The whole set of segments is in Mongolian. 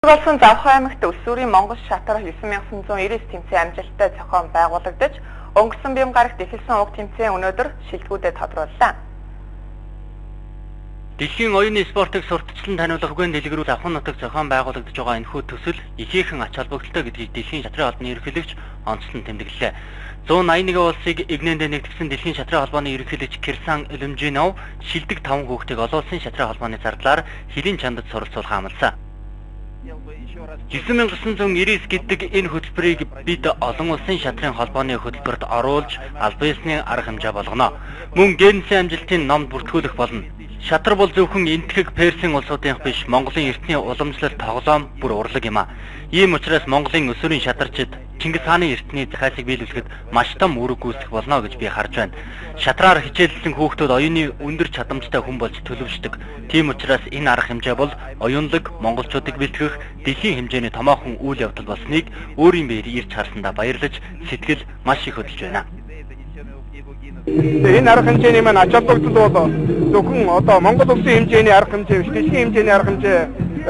болсон Завхан аймагт Өсвөрийн Монгол шатар 9999 тэмцээн амжилттай зохион байгуулагдаж, өнгөрсөн бяцхан гарагт эхэлсэн уг тэмцээн өнөөдөр шилдэгүүдэд тодрууллаа. Дэлхийн оюуны спортыг сурталчлан таниулах бүхэн дэлгэрүүл Завхан нутаг зохион байгуулагдаж байгаа энэхүү төсөл ихээхэн ач холбогдолтой гэдгийг Дэлхийн шатрын холбооны ерөнхийлөгч онцлон тэмдэглэлээ. 181 улсыг эгнээндээ нэгтгэсэн Дэлхийн шатрын холбооны ерөнхийлөгч Кирсан Элэмжинов шилдэг 5 хүүхдийг олон улсын шатрын холбооны зардлаар хилийн чандад суралцуулах амласан. 9999 гэдэг энэ хөтөлбөрийг бид олон улсын шатрын холбооны хөтөлбөрт оруулж албан ёсны арга хэмжээ болгоно. Мөн Генсийн амжилтын номд бүртгүүлэх болно. Шатар бол зөвхөн энтгэг Персийн улсуудынх биш, Монголын эртний уламжлалт тоглоом бүр урлаг юм а. Ийм учраас Монголын өсвөрийн шатарчид Чингис хааны эртний захиасыг биелүүлэхэд маш том үүрэг гүйцэх болно гэж би харж байна. Шатраар хичээлсэн хүүхдүүд оюуны өндөр чадамжтай хүн болж төлөвшдөг. Тийм учраас энэ арга хэмжээ бол оюунлаг монголчуудыг бэлтгэх дэлхийн хэмжээний томоохон үйл явдал болсныг өөрийн биеэр ирж харсандаа баярлаж сэтгэл маш их хөдөлж байна. Энэ арга хэмжээний маань ач холбогдол бол зөвхөн одоо Монгол улсын хэмжээний арга хэмжээ биш, дэлхийн хэмжээний арга хэмжээ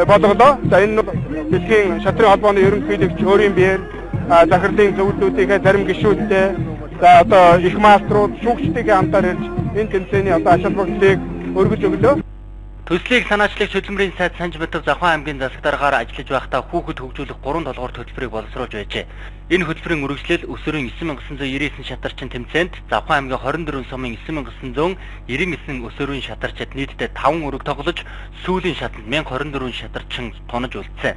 болголоо. За энэ нь дэлхийн шатрын холбооны ерөнхийлөгч өөрийн биеэр захирлын зөвлөлүүдийг зарим гишүүдтэй за одоо их маструуд шүүгчдийн хамтаар ирж энэ тэмцээний одоо ач холбогдлыг өргөж өглөө. Төслийг санаачлагч хөдөлмөрийн сайд Санжбатав Завхан аймгийн засаг даргаар ажиллаж байхдаа хүүхэд хөгжүүлэх 3 толгоор хөтөлбөрийг боловсруулж байжээ. Энэ хөтөлбөрийн үргэлжлэл өсвөрийн 9999 шатарчин тэмцээнд Завхан аймгийн 24 сумын 9999 өсвөрийн шатарчид нийтдээ 5 өрөг тоглож сүүлийн шатанд 1024 шатарчин тунаж үлдсэн.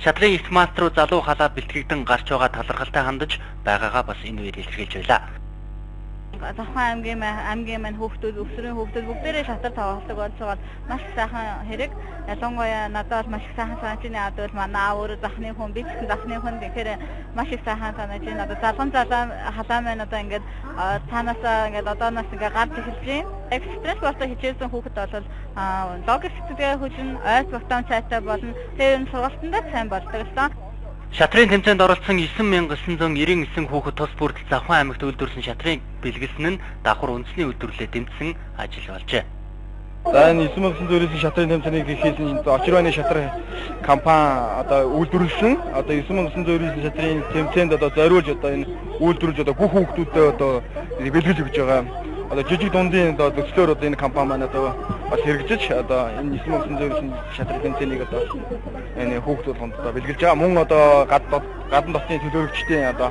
Шатрын их маструу залуу халаа бэлтгэгдэн гарч байгаа талархалтай хандаж байгаагаа бас энэ үеэр илэрхийлж байлаа. Завхан аймгийн маань хүүхдүүд, өсвөрийн хүүхдүүд бүгдээрээ шатар тоглолтог болж байгаа маш сайхан хэрэг. Ялангуяа надад маш их сайхан санаж байна. Адвал манай аав өөрөө захны хүн, би ч гэсэн захны хүн. Тэгэхээр маш их сайхан санаж байна. Одоо залган халаа маань одоо ингээд цаанаасаа ингээд одооноос ингээд гарч эхэлж байна. Экспресс болтой хичээлсэн хүүхэд бол логик сэтгэлгээ хүчин, ойц багтаам цайтай болно. Тэр нь сургалтандаа сайн болдог гэсэн. Шатрын тэмцээнд оролцсон 9999 хүүхэд тус бүрдэл Завхан аймагт үйлдвэрлэсэн шатрыг бэлгэлсэн нь давхар үндэсний үйлдвэрлэлд дэмжсэн ажил болжээ. За энэ 9999 шатрын тэмцээнийг хийсэн очрооны шатар компани одоо үйлдвэрлэсэн одоо 9999 шатрын тэмцээнд одоо зориулж одоо энэ үйлдвэрлэж одоо бүх хүүхдүүдэд одоо бэлгэлж өгч байгаа. Одоо жижиг дундын одоо төслөөр одоо энэ компани маань одоо бас хэрэгжиж одоо энэ 9999 шатрын тэмцээнийг одоо энэ хүүхдүүд болгонд одоо бэлгэлж байгаа. Мөн одоо гадна дотны төлөөлөгчдийн одоо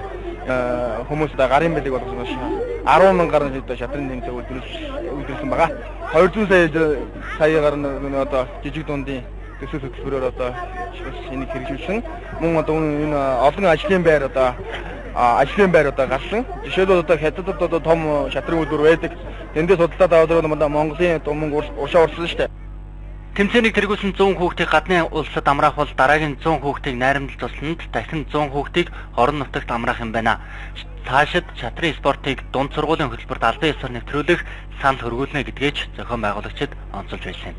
хүмүүс одоо гарын бэлэг болгосон шиг 10,000 гаруй одоо шатрын тэмцээг үйлдвэрлэсэн байгаа. 200 саягаар нь одоо жижиг дундын төсөл хөтөлбөрөөр одоо энийг хэрэгжүүлсэн. Мөн одоо энэ олон ажлын байр одоо ажлын байр одоо гарсан. Жишээлбэл одоо хятадд одоо том шатрын үйлдвэр байдаг. Тэндээс судалдаад аваад байгаа Монголын мөнгө уршаа урсан шүү дээ. Тэмцээнийг тэргүүлсэн 100 хүүхдийг гадны улсад амраах бол дараагийн 100 хүүхдийг найрамдал тусланд дахин 100 хүүхдийг орон нутагт амраах юм байна. Цаашид шатрын спортыг дунд сургуулийн хөтөлбөрт албан ёсоор нэвтрүүлэх санал хөргүүлнэ гэдгээч зохион байгуулагчид онцолж байсан.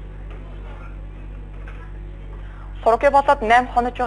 Сургууль болоод 8 хонож байгаа